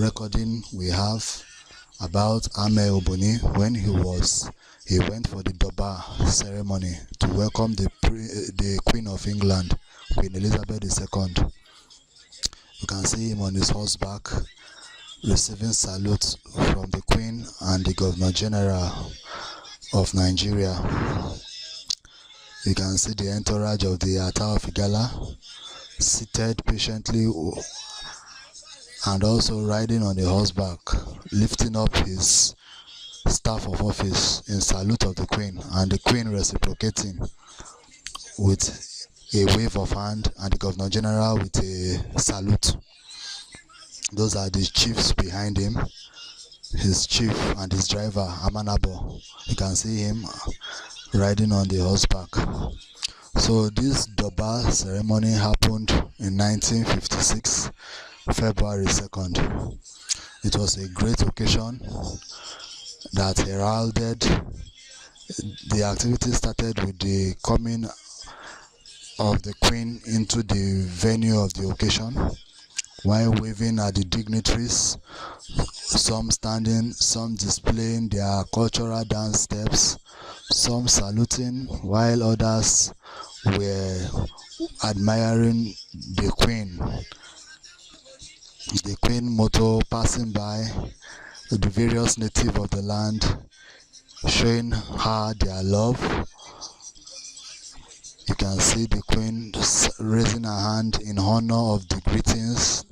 recording we have about Ameh Oboni when he went for the Durbar ceremony to welcome the Queen of England, Queen Elizabeth II. You can see him on his horseback receiving salute from the Queen and the Governor General of Nigeria. You can see the entourage of the Attah of Igala seated patiently and also riding on the horseback, lifting up his staff of office in salute of the Queen, and the Queen reciprocating with a wave of hand, and the Governor General with a salute. Those are the chiefs behind him, his chief and his driver, Amanabo. You can see him riding on the horseback. So this Durbar ceremony happened in 1956, February 2nd. It was a great occasion that heralded. The activity started with the coming of the Queen into the venue of the occasion, while waving at the dignitaries, some standing, some displaying their cultural dance steps, some saluting, while others were admiring the Queen. The Queen motto passing by, the various natives of the land showing her their love. You can see the Queen raising her hand in honor of the greetings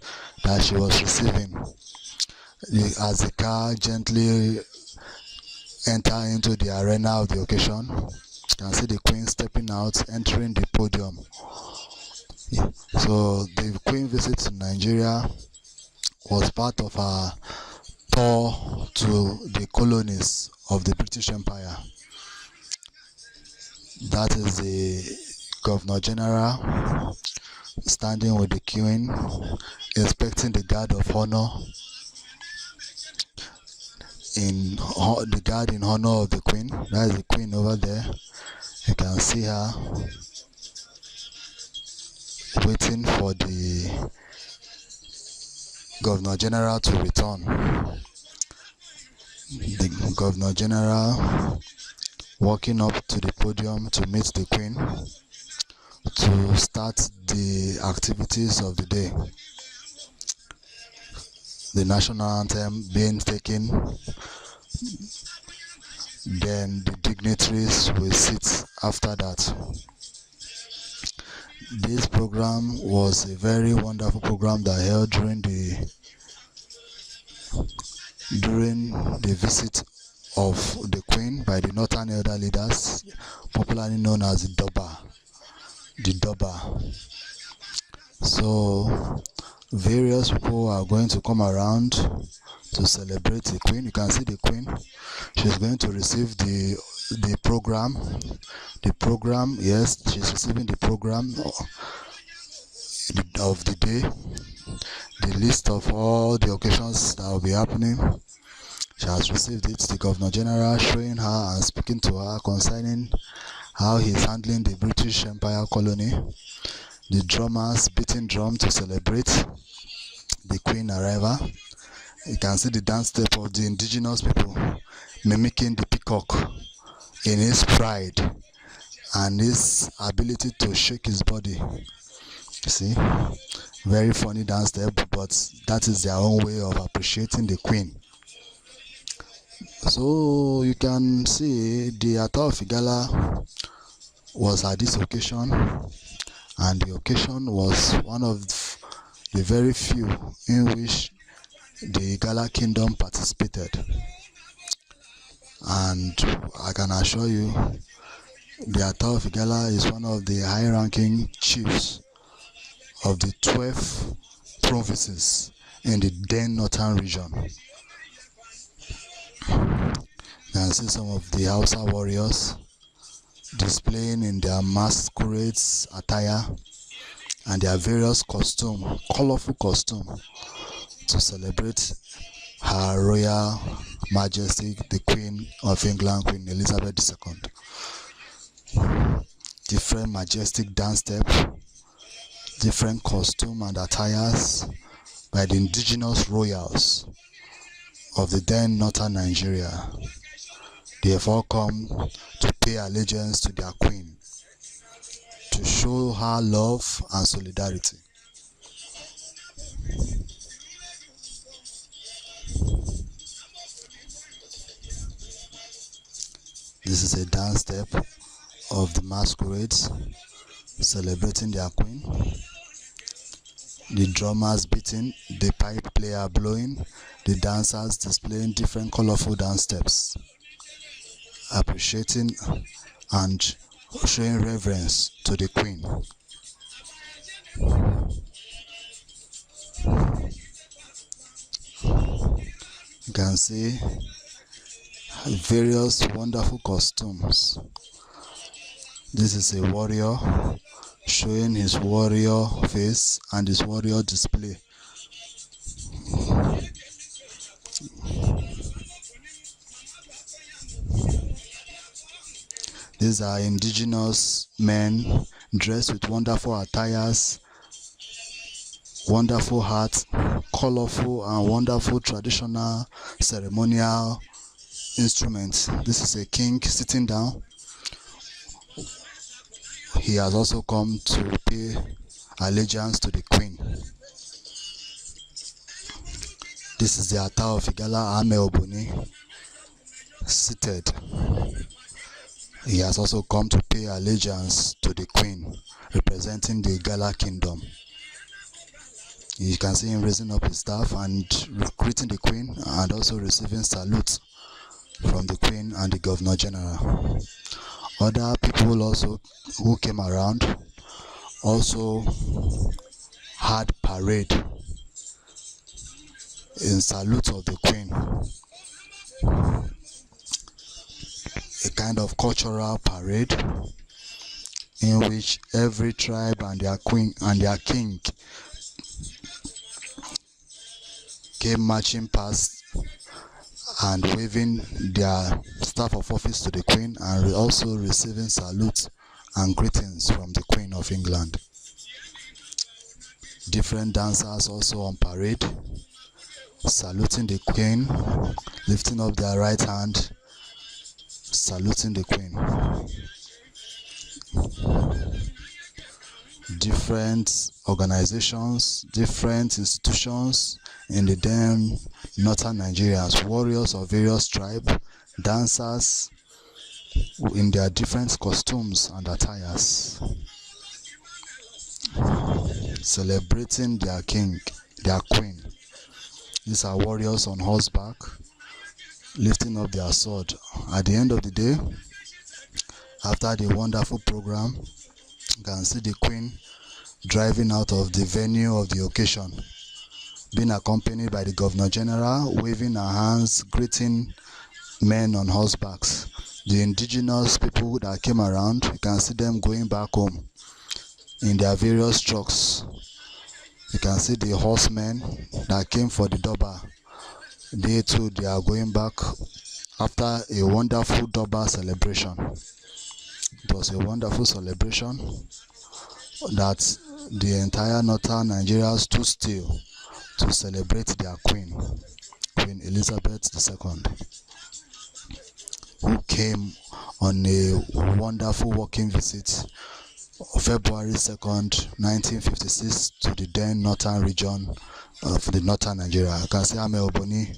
that she was receiving. As the car gently entered into the arena of the occasion, you can see the Queen stepping out, entering the podium. So the Queen visit to Nigeria was part of her tour to the colonies of the British Empire. That is the Governor General standing with the Queen, inspecting the guard of honor, the guard in honor of the Queen. That is the Queen over there. You can see her waiting for the Governor General to return. The Governor General walking up to the podium to meet the Queen to start the activities of the day. The national anthem being taken, then the dignitaries will sit after that. This program was a very wonderful program that held during the visit of the Queen by the Northern Elder Leaders, popularly known as the Durbar. So various people are going to come around to celebrate the Queen. You can see the Queen. She's going to receive the program. Yes, she's receiving the program of the day, the list of all the occasions that will be happening. She has received it. The Governor General showing her and speaking to her concerning how he's handling the British Empire colony. The drummers beating drum to celebrate the Queen arrival. You can see the dance step of the indigenous people mimicking the peacock in his pride and his ability to shake his body. You see, very funny dance step, but that is their own way of appreciating the Queen. So you can see the Attah of Igala was at this occasion, and the occasion was one of the very few in which the Igala kingdom participated. And I can assure you, the Attah of Igala is one of the high-ranking chiefs of the 12 provinces in the then northern region. You can see some of the Hausa warriors displaying in their masquerades attire and their various colorful costume to celebrate Her Royal Majesty, the Queen of England, Queen Elizabeth II. Different majestic dance steps, different costume and attires, by the indigenous royals of the then northern Nigeria. They have all come to pay allegiance to their queen, to show her love and solidarity. This is a dance step of the masquerades celebrating their queen. The drummers beating, the pipe player blowing, the dancers displaying different colorful dance steps, appreciating and showing reverence to the queen. You can see various wonderful costumes. This is a warrior showing his warrior face and his warrior display. These are indigenous men dressed with wonderful attires, wonderful hats, colorful and wonderful traditional ceremonial instruments. This is a king sitting down. He has also come to pay allegiance to the queen. This is the Attah of Igala, Ameh Oboni, seated. He has also come to pay allegiance to the queen, representing the Igala kingdom. You can see him raising up his staff and greeting the queen, and also receiving salutes from the queen and the governor general. Other people also who came around also had parade in salute of the queen, a kind of cultural parade in which every tribe and their queen and their king came marching past and waving their staff of office to the queen, and also receiving salutes and greetings from the Queen of England. Different dancers also on parade, saluting the queen, lifting up their right hand, saluting the queen. Different organizations, different institutions in the then northern Nigerians, warriors of various tribes, dancers in their different costumes and attires, celebrating their king, their queen. These are warriors on horseback, lifting up their sword. At the end of the day, after the wonderful program, you can see the queen driving out of the venue of the occasion, being accompanied by the governor general, waving her hands, greeting men on horsebacks. The indigenous people that came around, you can see them going back home in their various trucks. You can see the horsemen that came for the Durbar. They too, they are going back after a wonderful Durbar celebration. It was a wonderful celebration that the entire northern Nigeria stood still to celebrate their queen, Queen Elizabeth II, who came on a wonderful walking visit February 2nd, 1956 to the then northern region of the northern Nigeria. You can see Ameh Oboni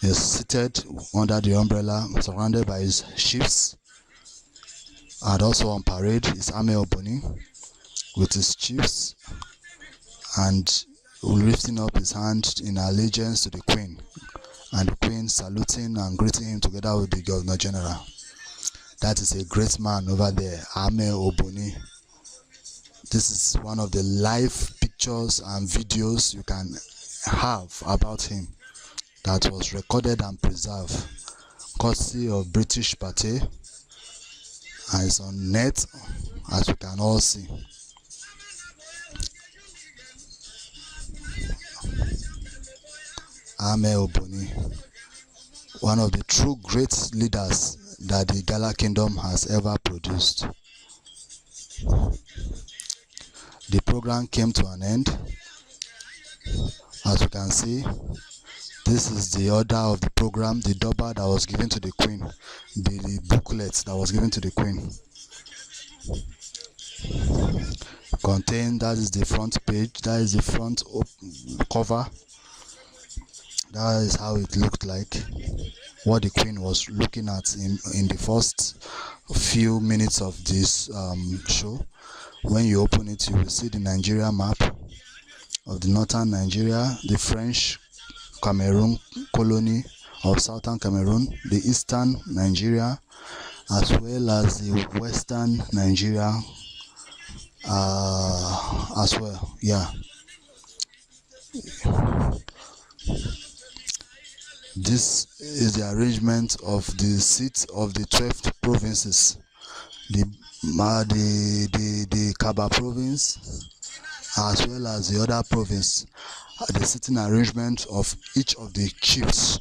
is seated under the umbrella, surrounded by his chiefs, and also on parade is Ameh Oboni with his chiefs and lifting up his hand in allegiance to the queen, and the queen saluting and greeting him together with the governor general. That is a great man over there, Ameh Oboni. This is one of the live pictures and videos you can have about him that was recorded and preserved, courtesy of British Party, and it's on net, as you can all see. Ameh Oboni, one of the true great leaders that the Igala kingdom has ever produced. The program came to an end, As you can see, this is the order of the program, the doba that was given to the queen, the booklet that was given to the queen. Contain, that is the front page, that is the front cover. That is how it looked like, what the queen was looking at in the first few minutes of this show. When you open it, you will see the Nigeria map of the northern Nigeria, the French Cameroon colony of southern Cameroon, the eastern Nigeria, as well as the western Nigeria as well. Yeah. This is the arrangement of the seats of the 12 provinces. The Kaba province, as well as the other province, the sitting arrangement of each of the chiefs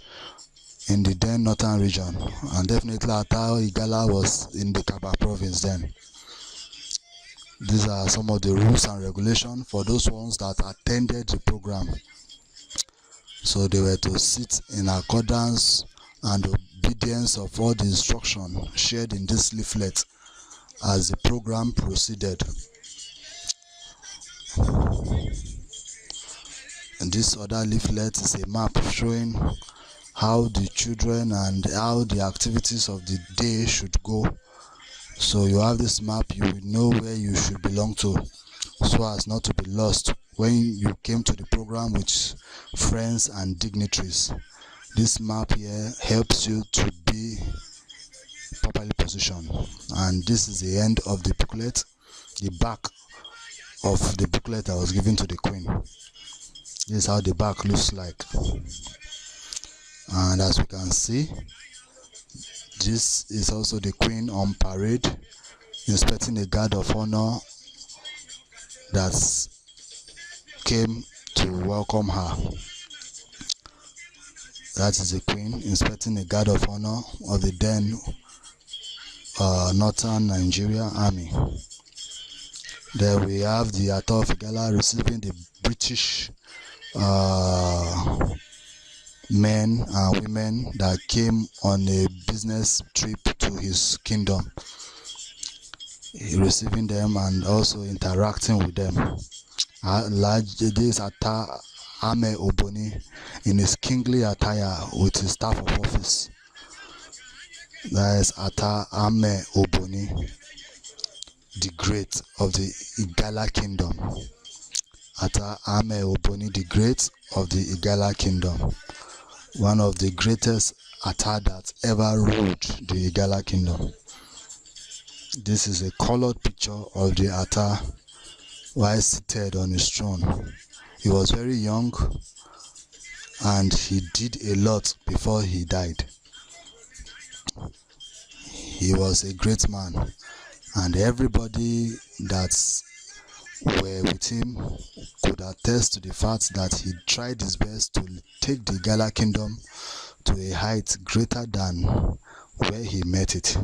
in the then northern region, and definitely Attah Igala was in the Kaba province then. These are some of the rules and regulations for those ones that attended the program. So they were to sit in accordance and obedience of all the instruction shared in this leaflet as the program proceeded. And this other leaflet is a map showing how the children and how the activities of the day should go. So you have this map, you will know where you should belong to, so as not to be lost when you came to the program with friends and dignitaries. This map here helps you to be properly positioned. And this is the end of the booklet, the back of the booklet that was given to the queen. This is how the back looks like. And as we can see, this is also the queen on parade, inspecting a guard of honor that came to welcome her. That is the queen inspecting a guard of honor of the then northern Nigeria army. There we have the Attah of Igala receiving the British men and women that came on a business trip to his kingdom. Receiving them and also interacting with them. This Attah Ameh Oboni in his kingly attire with his staff of office. That is Attah Ameh Oboni, the great of the Igala kingdom. Attah Ameh Oboni, the great of the Igala kingdom. One of the greatest Attah that ever ruled the Igala kingdom. This is a colored picture of the Attah while seated on his throne. He was very young and he did a lot before he died. He was a great man, and everybody that were with him could attest to the fact that he tried his best to take the Igala kingdom to a height greater than where he met it.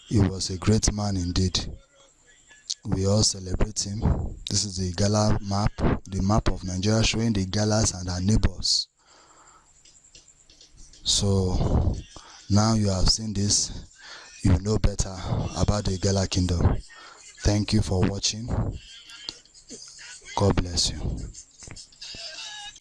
He was a great man indeed. We all celebrate him. This is the Igala map, the map of Nigeria showing the Igalas and our neighbors. So now you have seen this, you know better about the Igala kingdom. Thank you for watching. God bless you.